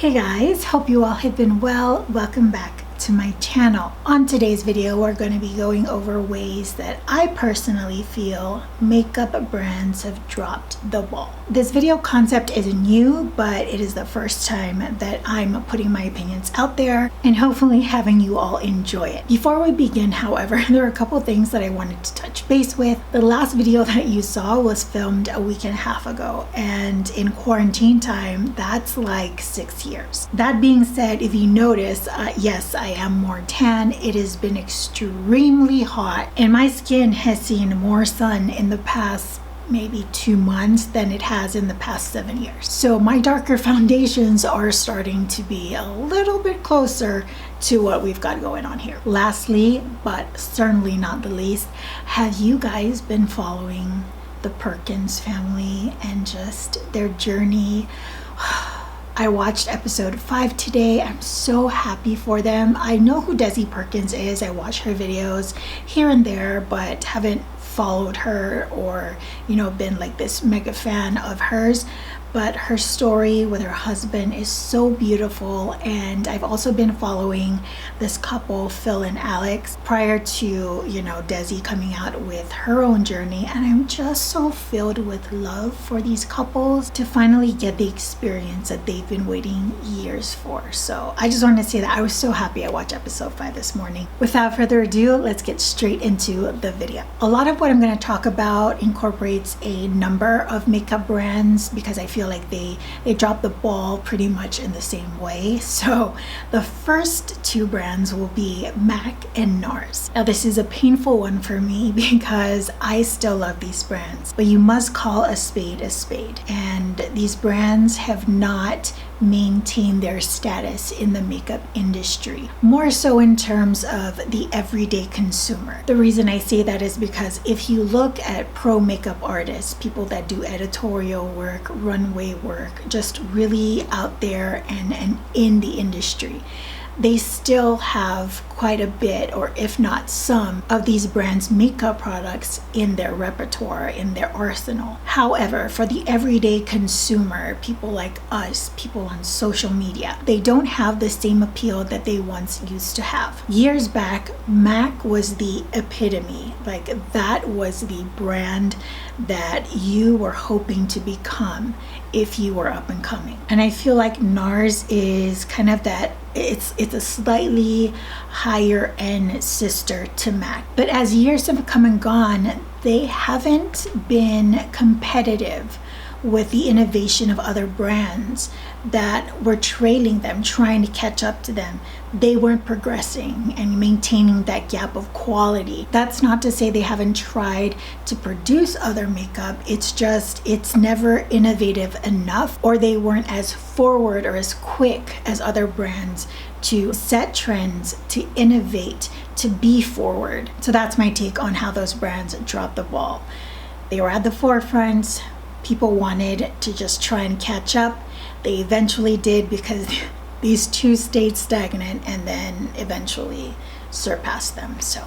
Hey guys, hope you all have been well. Welcome back to my channel. On today's video, we're going to be going over ways that I personally feel makeup brands have dropped the ball. This video concept is new, but it is the first time that I'm putting my opinions out there and hopefully having you all enjoy it. Before we begin, however, there are a couple things that I wanted to touch base with. The last video that you saw was filmed a week and a half ago, and in quarantine time, that's like 6 years. That being said, if you notice, yes, I am more tan. It has been extremely hot and my skin has seen more sun in the past maybe 2 months than it has in the past 7 years. So my darker foundations are starting to be a little bit closer to what we've got going on here. Lastly, but certainly not the least, have you guys been following the Perkins family and just their journey? I watched episode 5 today. I'm so happy for them. I know who Desi Perkins is. I watch her videos here and there, but haven't followed her or, been like this mega fan of hers. But her story with her husband is so beautiful, and I've also been following this couple, Phil and Alex, prior to, Desi coming out with her own journey, and I'm just so filled with love for these couples to finally get the experience that they've been waiting years for. So I just wanted to say that I was so happy I watched episode 5 this morning. Without further ado, let's get straight into the video. A lot of what I'm going to talk about incorporates a number of makeup brands because I feel like they dropped the ball pretty much in the same way. So the first two brands will be MAC and NARS. Now this is a painful one for me because I still love these brands, but you must call a spade a spade, and these brands have not maintained their status in the makeup industry, more so in terms of the everyday consumer. The reason I say that is because if you look at pro makeup artists, people that do editorial work, runway work, just really out there and in the industry, they still have quite a bit, or if not some, of these brands' makeup products in their repertoire, in their arsenal. However, for the everyday consumer, people like us, people on social media, they don't have the same appeal that they once used to have. Years back, MAC was the epitome. Like, that was the brand that you were hoping to become if you were up and coming. And I feel like NARS is kind of that. It's a slightly higher end sister to MAC. But as years have come and gone, they haven't been competitive with the innovation of other brands that were trailing them, trying to catch up to them. They weren't progressing and maintaining that gap of quality. That's not to say they haven't tried to produce other makeup. It's just, it's never innovative enough, or they weren't as forward or as quick as other brands to set trends, to innovate, to be forward. So that's my take on how those brands dropped the ball. They were at the forefront. People wanted to just try and catch up. They eventually did because these two stayed stagnant and then eventually surpassed them. So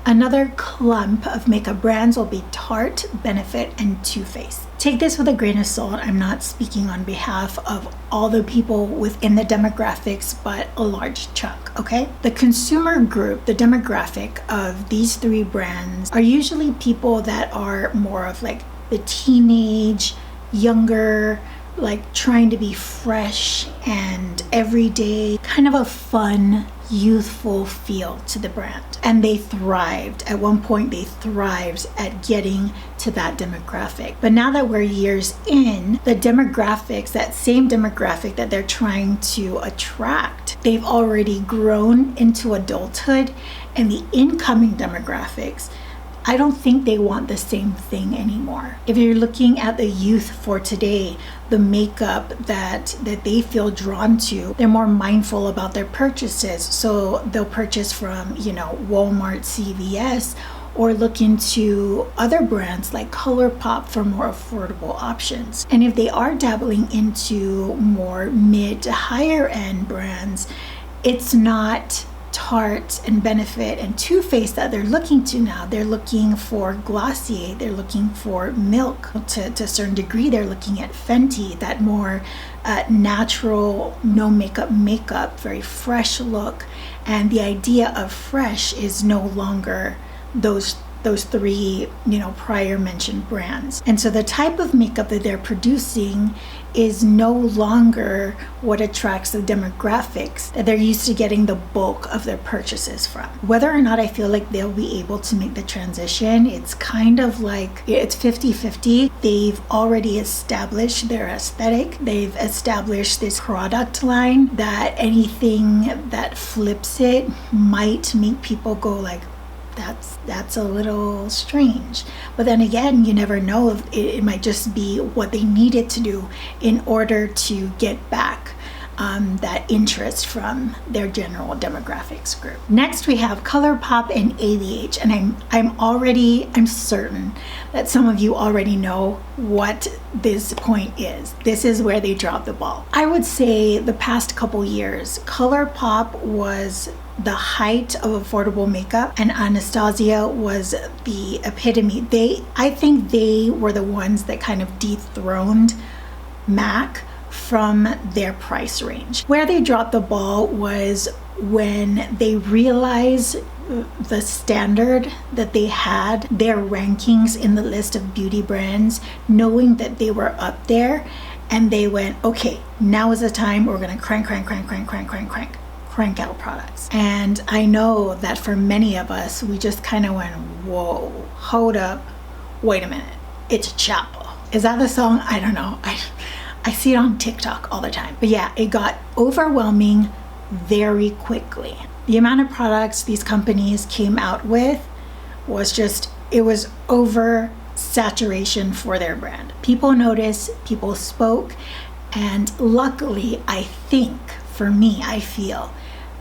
another clump of makeup brands will be Tarte, Benefit, and Too Faced. Take this with a grain of salt. I'm not speaking on behalf of all the people within the demographics, but a large chunk, okay? The consumer group, the demographic of these three brands are usually people that are more of like the teenage, younger, like trying to be fresh and everyday, kind of a fun, youthful feel to the brand. And they thrived. At one point, they thrived at getting to that demographic. But now that we're years in, the demographics, that same demographic that they're trying to attract, they've already grown into adulthood, and the incoming demographics, I don't think they want the same thing anymore. If you're looking at the youth for today, the makeup that they feel drawn to, they're more mindful about their purchases. So they'll purchase from, Walmart, CVS, or look into other brands like ColourPop for more affordable options. And if they are dabbling into more mid to higher end brands, it's not Tarte and Benefit and Too Faced that they're looking to now. They're looking for Glossier, they're looking for Milk. To a certain degree, they're looking at Fenty, that more natural, no makeup, very fresh look. And the idea of fresh is no longer those three, prior mentioned brands. And so the type of makeup that they're producing is no longer what attracts the demographics that they're used to getting the bulk of their purchases from. Whether or not I feel like they'll be able to make the transition, it's kind of like it's 50-50. They've already established their aesthetic. They've established this product line that anything that flips it might make people go like, that's a little strange. But then again, you never know, if it might just be what they needed to do in order to get back that interest from their general demographics group. Next, we have ColourPop and ABH, and I'm certain that some of you already know what this point is. This is where they dropped the ball. I would say the past couple years, ColourPop was the height of affordable makeup, and Anastasia was the epitome. I think they were the ones that kind of dethroned MAC from their price range. Where they dropped the ball was when they realized the standard that they had, their rankings in the list of beauty brands, knowing that they were up there, and they went, okay, now is the time we're gonna crank out products. And I know that for many of us, we just kind of went, whoa, hold up, wait a minute, it's Chapo. Is that the song? I don't know. I see it on TikTok all the time. But yeah, it got overwhelming very quickly. The amount of products these companies came out with was it was over saturation for their brand. People noticed, people spoke, and luckily, I feel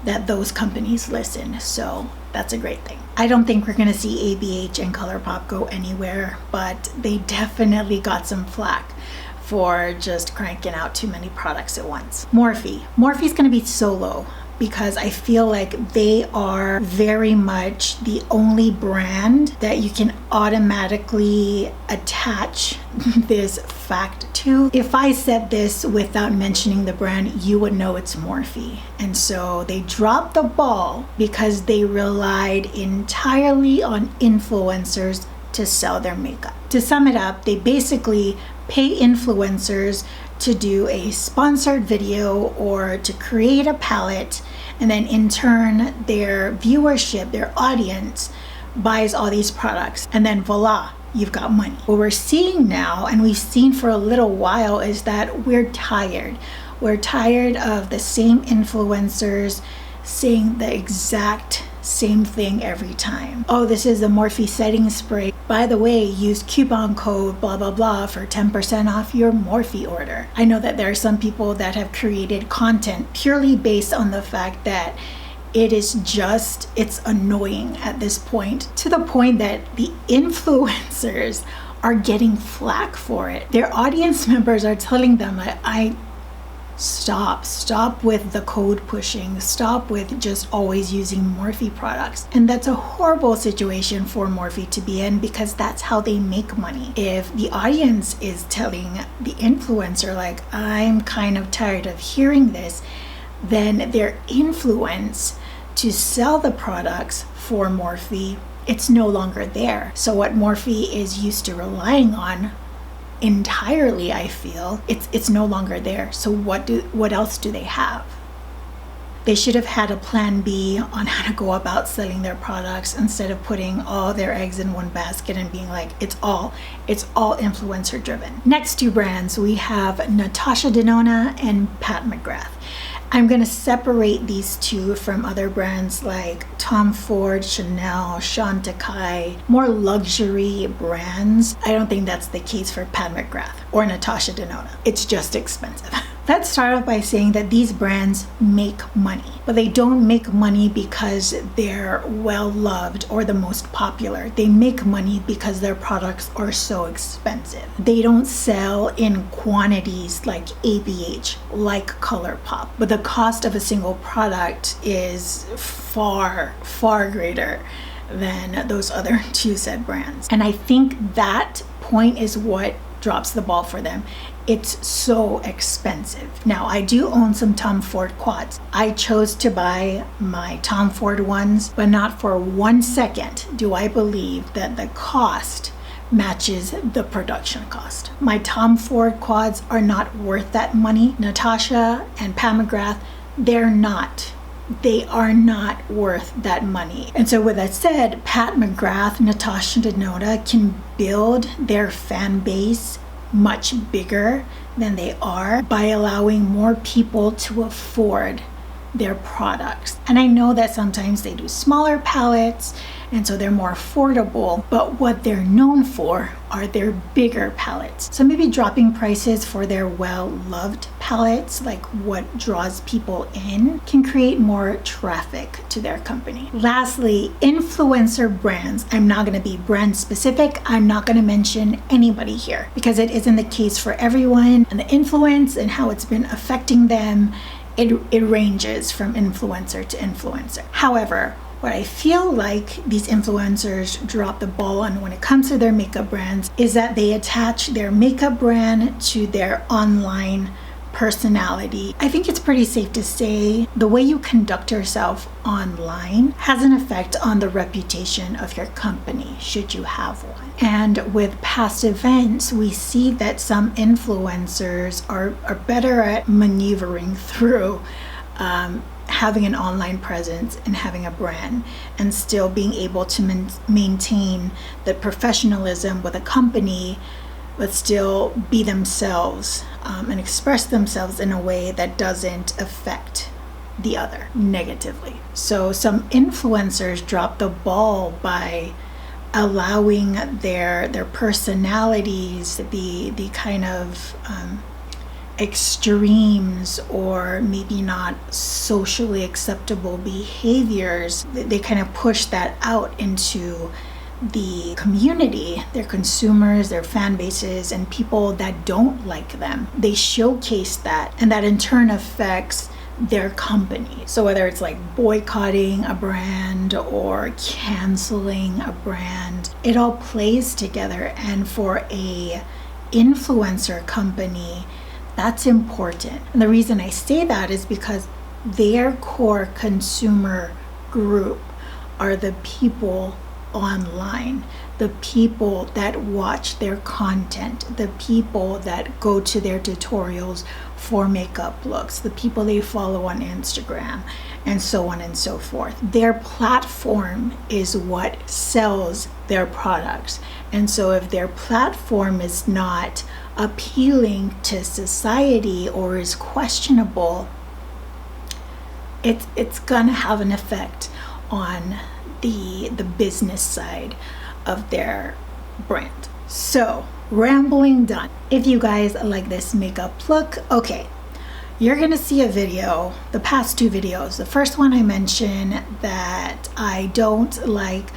that those companies listen. So that's a great thing. I don't think we're gonna see ABH and ColourPop go anywhere, but they definitely got some flack for just cranking out too many products at once. Morphe's gonna be solo because I feel like they are very much the only brand that you can automatically attach this fact to. If I said this without mentioning the brand, you would know it's Morphe. And so they dropped the ball because they relied entirely on influencers to sell their makeup. To sum it up, they basically pay influencers to do a sponsored video or to create a palette, and then in turn their viewership, their audience buys all these products, and then voila, you've got money. What we're seeing now, and we've seen for a little while, is that we're tired of the same influencers saying the exact same thing every time. Oh, this is the Morphe setting spray. By the way, use coupon code blah blah blah for 10% off your Morphe order. I know that there are some people that have created content purely based on the fact that it's annoying at this point, to the point that the influencers are getting flack for it. Their audience members are telling them that stop with the code pushing, stop with just always using Morphe products. And that's a horrible situation for Morphe to be in, because that's how they make money. If the audience is telling the influencer like, I'm kind of tired of hearing this, then their influence to sell the products for Morphe, it's no longer there. So what Morphe is used to relying on entirely, I feel, it's no longer there. So what else do they have? They should have had a plan B on how to go about selling their products, instead of putting all their eggs in one basket and being like, it's all influencer driven. Next two brands, we have Natasha Denona and Pat McGrath. I'm going to separate these two from other brands like Tom Ford, Chanel, Chantecaille, more luxury brands. I don't think that's the case for Pat McGrath or Natasha Denona. It's just expensive. let's start off by saying that these brands make money, but they don't make money because they're well loved or the most popular. They make money because their products are so expensive. They don't sell in quantities like ABH, like ColourPop, but the cost of a single product is far, far greater than those other two said brands. And I think that point is what drops the ball for them. It's so expensive. Now, I do own some Tom Ford quads. I chose to buy my Tom Ford ones, but not for 1 second do I believe that the cost matches the production cost. My Tom Ford quads are not worth that money. Natasha and Pat McGrath, they're not. They are not worth that money. And so with that said, Pat McGrath, Natasha Denona can build their fan base much bigger than they are by allowing more people to afford their products. And I know that sometimes they do smaller palettes and so they're more affordable, but what they're known for are their bigger palettes. So maybe dropping prices for their well-loved palettes, like what draws people in, can create more traffic to their company. Lastly, influencer brands. I'm not going to be brand specific. I'm not going to mention anybody here because it isn't the case for everyone, and the influence and how it's been affecting them, it ranges from influencer to influencer. However, what I feel like these influencers drop the ball on when it comes to their makeup brands is that they attach their makeup brand to their online personality. I think it's pretty safe to say the way you conduct yourself online has an effect on the reputation of your company, should you have one. And with past events, we see that some influencers are better at maneuvering through having an online presence and having a brand and still being able to maintain the professionalism with a company, but still be themselves and express themselves in a way that doesn't affect the other negatively. So some influencers drop the ball by allowing their personalities to be the kind of extremes or maybe not socially acceptable behaviors. They kind of push that out into the community, their consumers, their fan bases, and people that don't like them. They showcase that, and that in turn affects their company. So whether it's like boycotting a brand or canceling a brand, it all plays together. And for a influencer company, that's important. And the reason I say that is because their core consumer group are the people online, the people that watch their content, the people that go to their tutorials for makeup looks, the people they follow on Instagram, and so on and so forth. Their platform is what sells their products. And so if their platform is not appealing to society or is questionable, it's gonna have an effect on the business side of their brand. So, rambling done. If you guys like this makeup look, okay, you're gonna see a video, the past two videos. The first one I mentioned that I don't like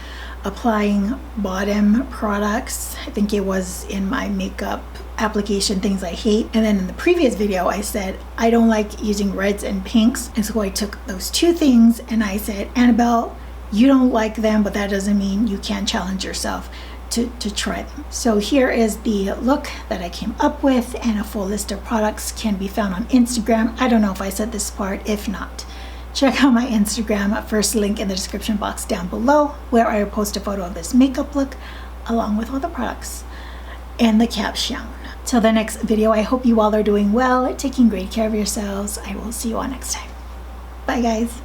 applying bottom products. I think it was in my makeup application things I hate. And then in the previous video I said I don't like using reds and pinks. And so I took those two things and I said, Annabelle, you don't like them, but that doesn't mean you can't challenge yourself to try them. So here is the look that I came up with, and a full list of products can be found on Instagram. I don't know if I said this part. If not, check out my Instagram, first link in the description box down below, where I post a photo of this makeup look along with all the products and the caption. Till the next video, I hope you all are doing well, taking great care of yourselves. I will see you all next time. Bye guys.